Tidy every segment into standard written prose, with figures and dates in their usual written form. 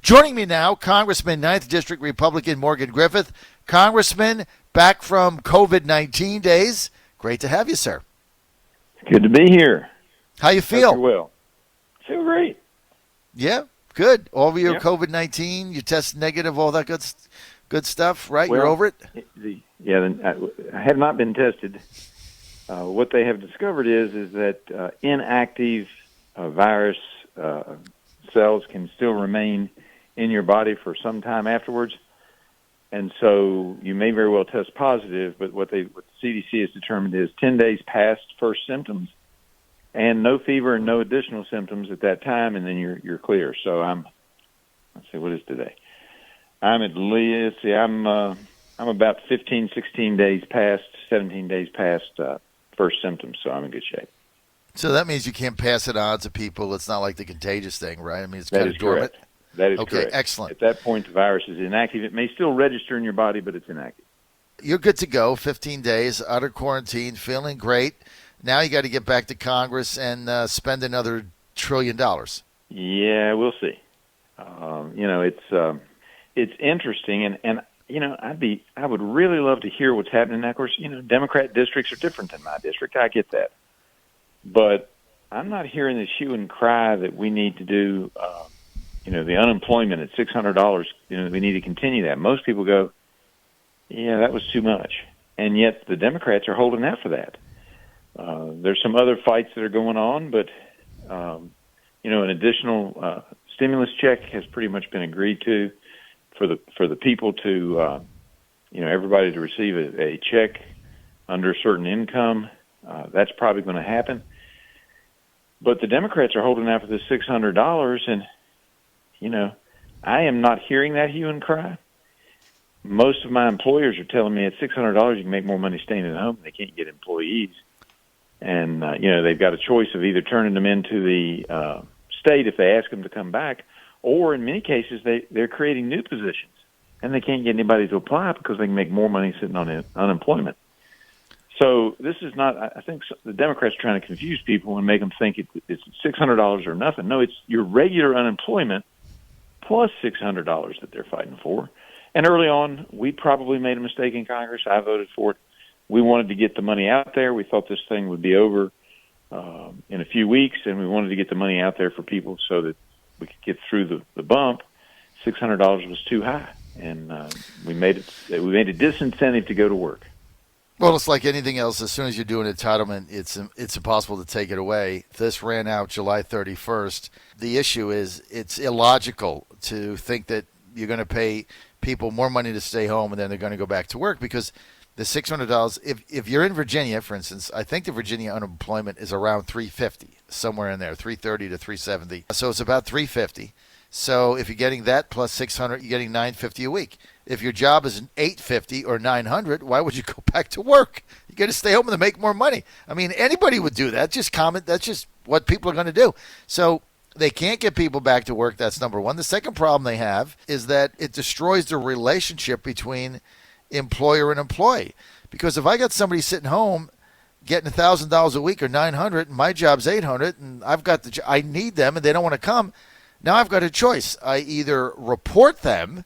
Joining me now, Congressman 9th District Republican Morgan Griffith. Congressman, back from COVID-19 days. Great to have you, sir. Good to be here. How you feel? Hope you're well. Feel great. Yeah, good. Over your Yep. COVID-19, you test negative, all that good stuff, right? Well, you're over it? I have not been tested. What they have discovered is that inactive virus cells can still remain in your body for some time afterwards. And so you may very well test positive, but what the CDC has determined is 10 days past first symptoms and no fever and no additional symptoms at that time, and then you're clear. So let's see, what is today? I'm about 15, 16 days past, 17 days past first symptoms, so I'm in good shape. So that means you can't pass it on to people. It's not like the contagious thing, right? I mean, it's That kind is of dormant. correct. That is okay, correct. Excellent. At that point, the virus is inactive. It may still register in your body, but it's inactive. You're good to go, 15 days, out of quarantine, feeling great. Now you got to get back to Congress and spend another $1 trillion. Yeah, we'll see. It's interesting, and I would really love to hear what's happening. Of course, Democrat districts are different than my district. I get that. But I'm not hearing this hue and cry that we need to do, the unemployment at $600, we need to continue that. Most people go, yeah, that was too much. And yet the Democrats are holding out for that. There's some other fights that are going on, but, an additional stimulus check has pretty much been agreed to for the people to, everybody to receive a check under a certain income. That's probably going to happen. But the Democrats are holding out for this $600, and, I am not hearing that hue and cry. Most of my employers are telling me at $600 you can make more money staying at home. They can't get employees. And, they've got a choice of either turning them into the state if they ask them to come back, or in many cases they're creating new positions, and they can't get anybody to apply because they can make more money sitting on unemployment. So this is not, I think the Democrats are trying to confuse people and make them think it's $600 or nothing. No, it's your regular unemployment plus $600 that they're fighting for. And early on, we probably made a mistake in Congress. I voted for it. We wanted to get the money out there. We thought this thing would be over in a few weeks, and we wanted to get the money out there for people so that we could get through the bump. $600 was too high, and we made a disincentive to go to work. Well, it's like anything else. As soon as you do an entitlement, it's impossible to take it away. This ran out July 31st. The issue is it's illogical to think that you're going to pay people more money to stay home and then they're going to go back to work, because the $600, if you're in Virginia, for instance, I think the Virginia unemployment is around $350, somewhere in there, $330 to $370. So it's about $350. So if you're getting that plus $600, you're getting $950 a week. If your job is $850 or $900, why would you go back to work? You got to stay home and make more money. I mean, anybody would do that. Just comment. That's just what people are going to do. So they can't get people back to work. That's number one. The second problem they have is that it destroys the relationship between employer and employee. Because if I got somebody sitting home getting $1,000 a week or $900, and my job's $800, and I've got I need them, and they don't want to come. Now I've got a choice. I either report them,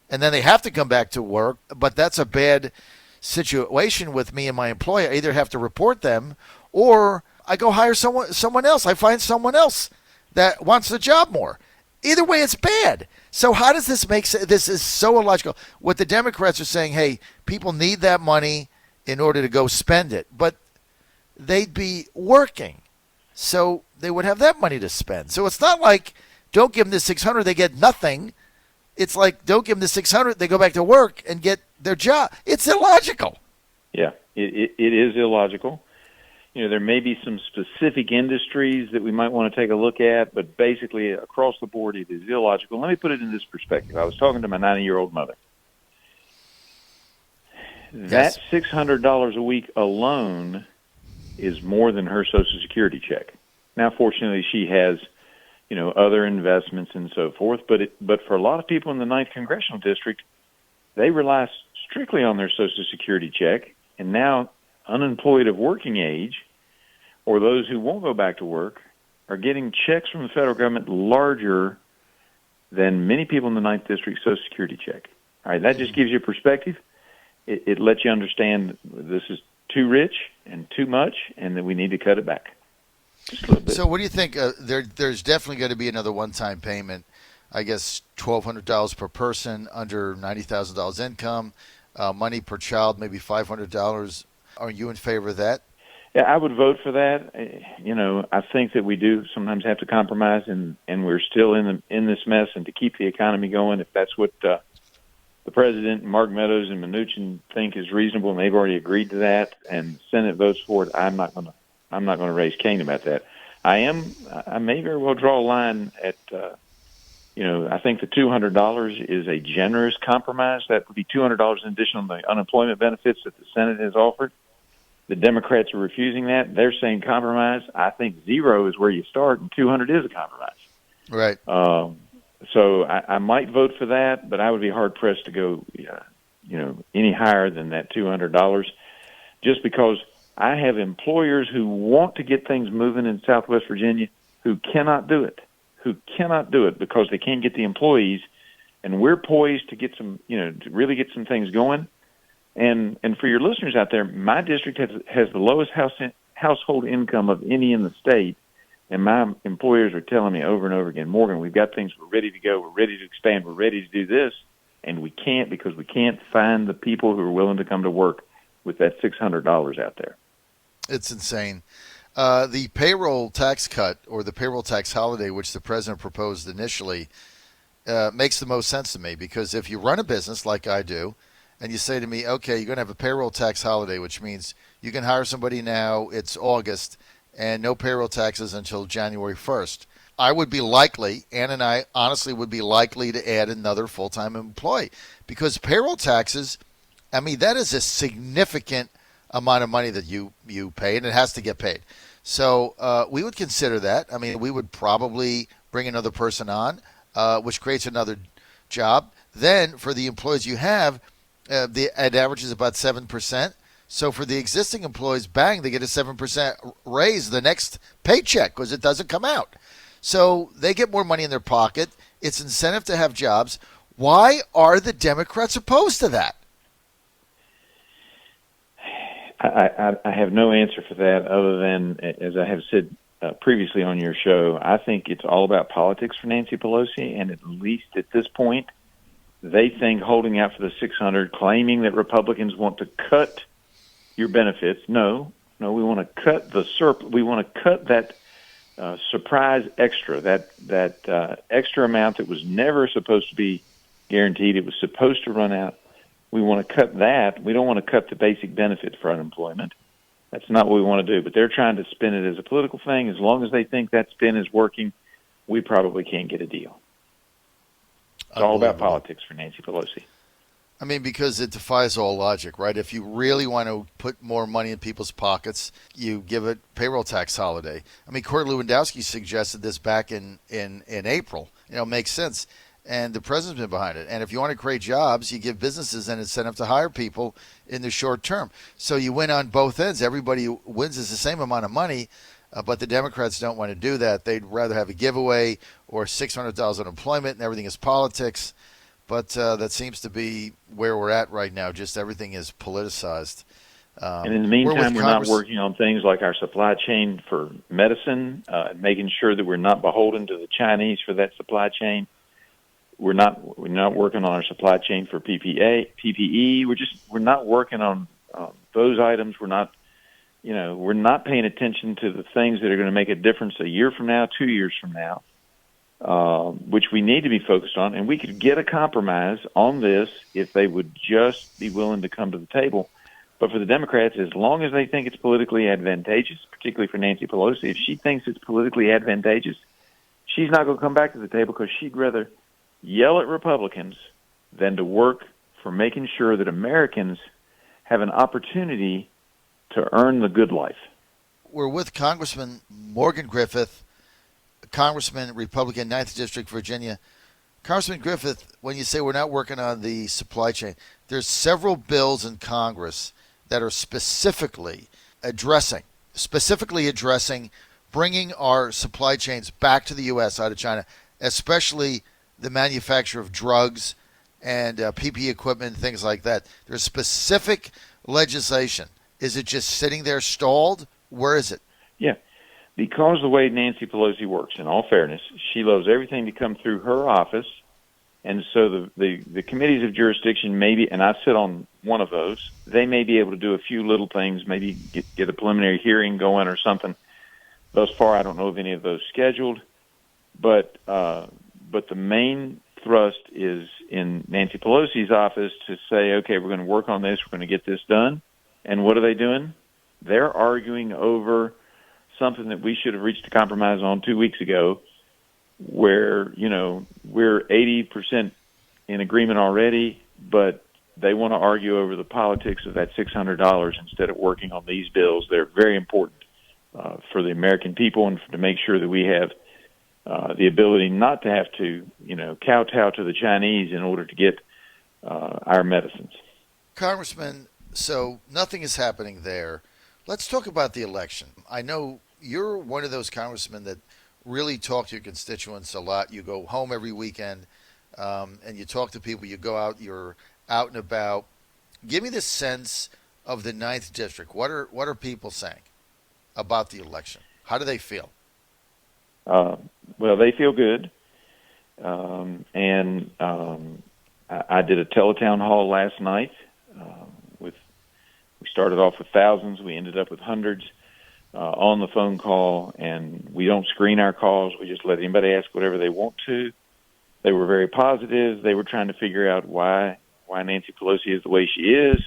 and then they have to come back to work, but that's a bad situation with me and my employer. I either have to report them, or I go hire someone else. I find someone else that wants the job more. Either way, it's bad. So how does this make sense? This is so illogical. What the Democrats are saying, hey, people need that money in order to go spend it, but they'd be working, so they would have that money to spend. So it's not like don't give them the $600, they get nothing. It's like don't give them the $600, they go back to work and get their job. It's illogical. Yeah, it is illogical. There may be some specific industries that we might want to take a look at, but basically across the board, it is illogical. Let me put it in this perspective. I was talking to my 90-year-old mother. Yes. That $600 a week alone is more than her Social Security check. Now, fortunately, she has, other investments and so forth, but for a lot of people in the 9th Congressional District, they rely strictly on their Social Security check, and now unemployed of working age, or those who won't go back to work, are getting checks from the federal government larger than many people in the Ninth District Social Security check. All right, that just gives you perspective. It lets you understand this is too rich and too much, and that we need to cut it back just a little bit. So what do you think? There's definitely going to be another one-time payment. I guess $1,200 per person under $90,000 income, money per child, maybe $500. Are you in favor of that? Yeah, I would vote for that. I think that we do sometimes have to compromise, and we're still in this mess. And to keep the economy going, if that's what the president, Mark Meadows, and Mnuchin think is reasonable, and they've already agreed to that, and the Senate votes for it, I'm not going to raise Cain about that. I may very well draw a line at. I think the $200 is a generous compromise. That would be $200 in addition on the unemployment benefits that the Senate has offered. The Democrats are refusing that. They're saying compromise. I think zero is where you start, and 200 is a compromise. Right. So I might vote for that, but I would be hard-pressed to go, any higher than that $200, just because I have employers who want to get things moving in Southwest Virginia who cannot do it. Because they can't get the employees, and we're poised to get some, to really get some things going. And for your listeners out there, my district has the lowest household income of any in the state, and my employers are telling me over and over again, Morgan, we've got things, we're ready to go, we're ready to expand, we're ready to do this, and we can't because we can't find the people who are willing to come to work with that $600 out there. It's insane. The payroll tax cut or the payroll tax holiday, which the president proposed initially, makes the most sense to me, because if you run a business like I do and you say to me, okay, you're going to have a payroll tax holiday, which means you can hire somebody now, it's August, and no payroll taxes until January 1st. I would be likely, Ann and I honestly would be likely to add another full-time employee, because payroll taxes, that is a significant amount of money that you pay, and it has to get paid. So we would consider that. We would probably bring another person on, which creates another job. Then for the employees you have, it averages about 7%. So for the existing employees, bang, they get a 7% raise the next paycheck because it doesn't come out. So they get more money in their pocket. It's incentive to have jobs. Why are the Democrats opposed to that? I have no answer for that other than, as I have said previously on your show, I think it's all about politics for Nancy Pelosi, and at least at this point, they think holding out for the 600, claiming that Republicans want to cut your benefits. No, we want to cut we want to cut that surprise extra, that extra amount that was never supposed to be guaranteed. It was supposed to run out. We want to cut that. We don't want to cut the basic benefit for unemployment. That's not what we want to do. But they're trying to spin it as a political thing. As long as they think that spin is working, we probably can't get a deal. It's all about politics for Nancy Pelosi. Because it defies all logic, right? If you really want to put more money in people's pockets, you give it payroll tax holiday. Cory Lewandowski suggested this back in April. It makes sense. And the president's been behind it. And if you want to create jobs, you give businesses an incentive to hire people in the short term. So you win on both ends. Everybody wins is the same amount of money, but the Democrats don't want to do that. They'd rather have a giveaway or $600 unemployment, and everything is politics. But that seems to be where we're at right now. Just everything is politicized. And in the meantime, we're not working on things like our supply chain for medicine, making sure that we're not beholden to the Chinese for that supply chain. We're not working on our supply chain for PPE. We're not working on those items. We're not paying attention to the things that are going to make a difference a year from now, 2 years from now, which we need to be focused on. And we could get a compromise on this if they would just be willing to come to the table. But for the Democrats, as long as they think it's politically advantageous, particularly for Nancy Pelosi, if she thinks it's politically advantageous, she's not going to come back to the table because she'd rather yell at Republicans than to work for making sure that Americans have an opportunity to earn the good life. We're with Congressman Morgan Griffith, Congressman, Republican, 9th District, Virginia. Congressman Griffith, when you say we're not working on the supply chain, there's several bills in Congress that are specifically addressing bringing our supply chains back to the U.S. out of China, especially the manufacture of drugs and PPE equipment and things like that. There's specific legislation. Is it just sitting there stalled? Where is it? Yeah, because the way Nancy Pelosi works, in all fairness, she loves everything to come through her office, and so the committees of jurisdiction maybe, and I sit on one of those, they may be able to do a few little things, maybe get a preliminary hearing going or something. Thus far, I don't know of any of those scheduled, but the main thrust is in Nancy Pelosi's office to say, okay, we're going to work on this, we're going to get this done. And what are they doing? They're arguing over something that we should have reached a compromise on 2 weeks ago, where, we're 80% in agreement already, but they want to argue over the politics of that $600 instead of working on these bills. They're very important for the American people and to make sure that we have the ability not to have to, kowtow to the Chinese in order to get our medicines. Congressman, so nothing is happening there. Let's talk about the election. I know you're one of those congressmen that really talk to your constituents a lot. You go home every weekend and you talk to people. You go out, you're out and about. Give me the sense of the 9th District. What are people saying about the election? How do they feel? Well, they feel good. I did a teletown hall last night. We started off with thousands. We ended up with hundreds on the phone call, and we don't screen our calls. We just let anybody ask whatever they want to. They were very positive. They were trying to figure out why Nancy Pelosi is the way she is,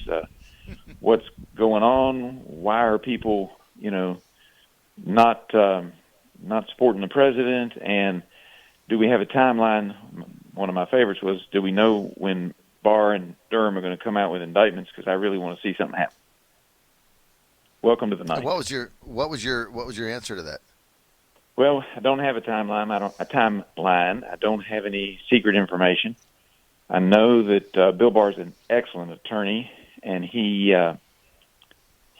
what's going on, why are people, not supporting the president, and do we have a timeline? One of my favorites was, do we know when Barr and Durham are going to come out with indictments? Because I really want to see something happen. Welcome to the night. What was your answer to that? Well, I don't have a timeline. I don't have any secret information. I know that Bill Barr is an excellent attorney, and he's going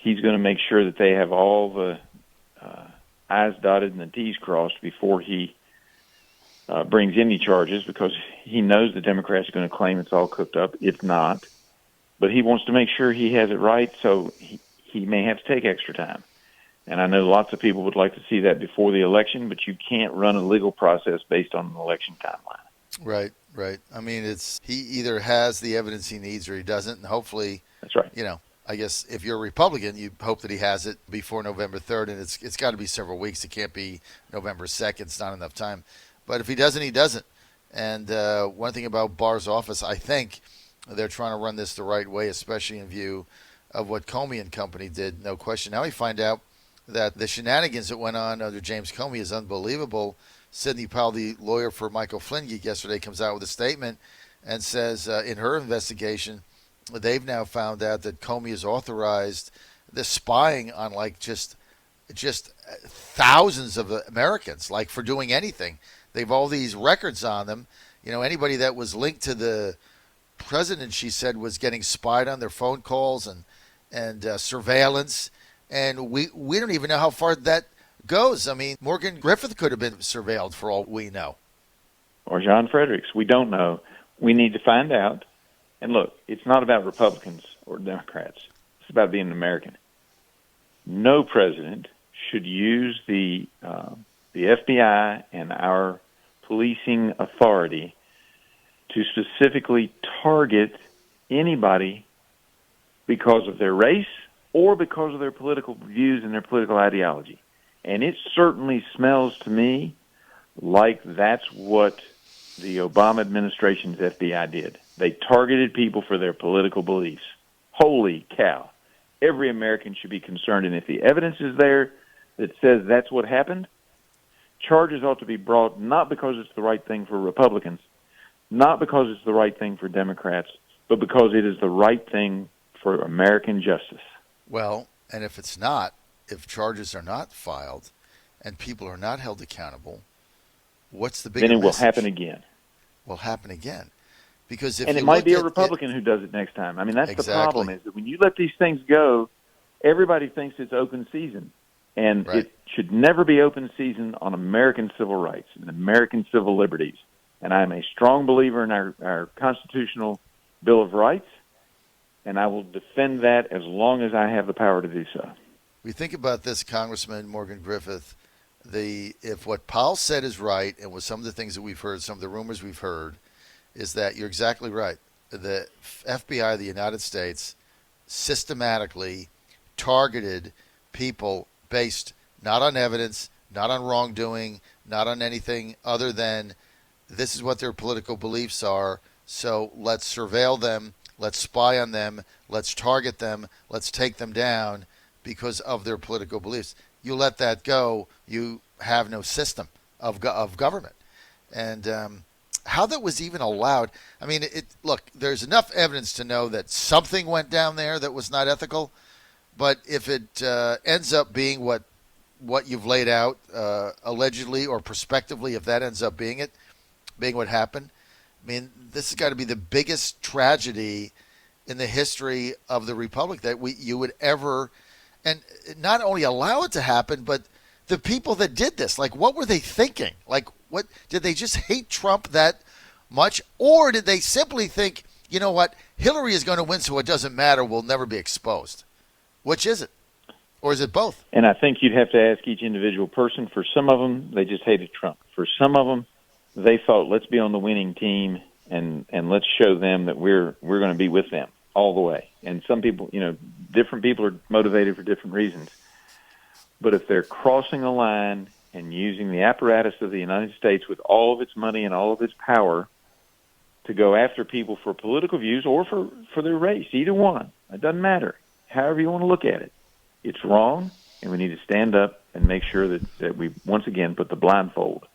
to make sure that they have all the I's dotted and the T's crossed before he brings any charges, because he knows the Democrats are going to claim it's all cooked up. It's not. But he wants to make sure he has it right, so he may have to take extra time. And I know lots of people would like to see that before the election, but you can't run a legal process based on an election timeline. Right. I mean, he either has the evidence he needs or he doesn't, and hopefully, that's right. I guess if you're a Republican, you hope that he has it before November 3rd, and it's got to be several weeks. It can't be November 2nd. It's not enough time. But if he doesn't, he doesn't. And one thing about Barr's office, I think they're trying to run this the right way, especially in view of what Comey and company did, no question. Now we find out that the shenanigans that went on under James Comey is unbelievable. Sidney Powell, the lawyer for Michael Flynn, yesterday comes out with a statement and says in her investigation, they've now found out that Comey has authorized the spying on just thousands of Americans, like for doing anything. They've all these records on them. Anybody that was linked to the president, she said, was getting spied on, their phone calls and surveillance. And we don't even know how far that goes. I mean, Morgan Griffith could have been surveilled for all we know. Or John Fredericks. We don't know. We need to find out. And look, it's not about Republicans or Democrats. It's about being an American. No president should use the FBI and our policing authority to specifically target anybody because of their race or because of their political views and their political ideology. And it certainly smells to me like that's what the Obama administration's FBI did. They targeted people for their political beliefs. Holy cow. Every American should be concerned, and if the evidence is there that says that's what happened, charges ought to be brought not because it's the right thing for Republicans, not because it's the right thing for Democrats, but because it is the right thing for American justice. Well, and if it's not, if charges are not filed and people are not held accountable, what's the bigger message? Then it will message? happen again. Will happen again. Because if and you it might be a at Republican who does it next time. I mean, that's exactly. The problem is that when you let these things go, everybody thinks it's open season. And right. It should never be open season on American civil rights and American civil liberties. And I'm a strong believer in our constitutional Bill of Rights, and I will defend that as long as I have the power to do so. We think about this, Congressman Morgan Griffith. If what Powell said is right, and with some of the things that we've heard, some of the rumors we've heard, is that you're exactly right. The FBI of the United States systematically targeted people based not on evidence, not on wrongdoing, not on anything other than this is what their political beliefs are, so let's surveil them, let's spy on them, let's target them, let's take them down because of their political beliefs. You let that go, you have no system of government. And how that was even allowed, I mean, look, there's enough evidence to know that something went down there that was not ethical, but if it ends up being what you've laid out, allegedly or prospectively, if that ends up being what happened, I mean, this has got to be the biggest tragedy in the history of the Republic that you would ever, and not only allow it to happen, but the people that did this, like, what were they thinking? Like, what did they just hate Trump that much, or did they simply think, you know what, Hillary is going to win, so it doesn't matter, we'll never be exposed? Which is it? Or is it both? And I think you'd have to ask each individual person. For some of them, they just hated Trump. For some of them, they thought, let's be on the winning team and let's show them that we're going to be with them all the way. And some people, different people are motivated for different reasons. But if they're crossing a line and using the apparatus of the United States with all of its money and all of its power to go after people for political views or for their race, either one, it doesn't matter. However you want to look at it, it's wrong, and we need to stand up and make sure that we once again put the blindfold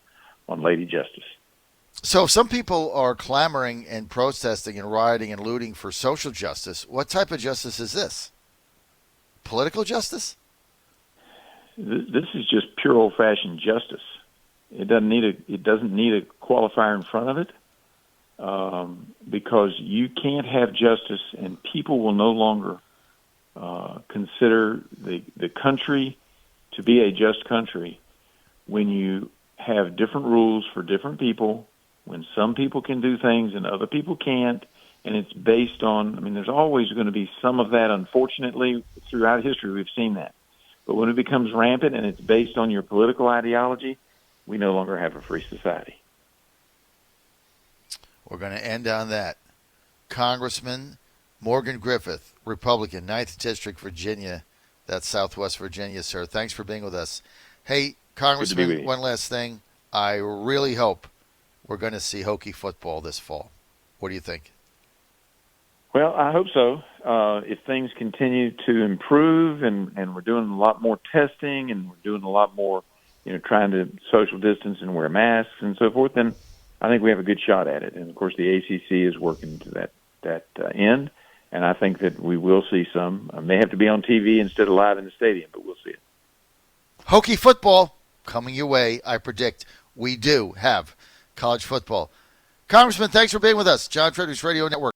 on Lady Justice. So some people are clamoring and protesting and rioting and looting for social justice. What type of justice is this? Political justice? This is just pure old-fashioned justice. It doesn't need a qualifier in front of it, because you can't have justice, and people will no longer consider the country to be a just country when you have different rules for different people, when some people can do things and other people can't, and it's based on, there's always going to be some of that, unfortunately, throughout history we've seen that. But when it becomes rampant and it's based on your political ideology, we no longer have a free society. We're going to end on that. Congressman Morgan Griffith, Republican, 9th District, Virginia. That's Southwest Virginia, sir. Thanks for being with us. Hey, Congressman, one last thing. I really hope we're going to see Hokie football this fall. What do you think? Well, I hope so. If things continue to improve and we're doing a lot more testing and we're doing a lot more, trying to social distance and wear masks and so forth, then I think we have a good shot at it. And, of course, the ACC is working to that end. And I think that we will see some. May have to be on TV instead of live in the stadium, but we'll see it. Hokie football coming your way. I predict we do have college football. Congressman, thanks for being with us. John Fredericks Radio Network.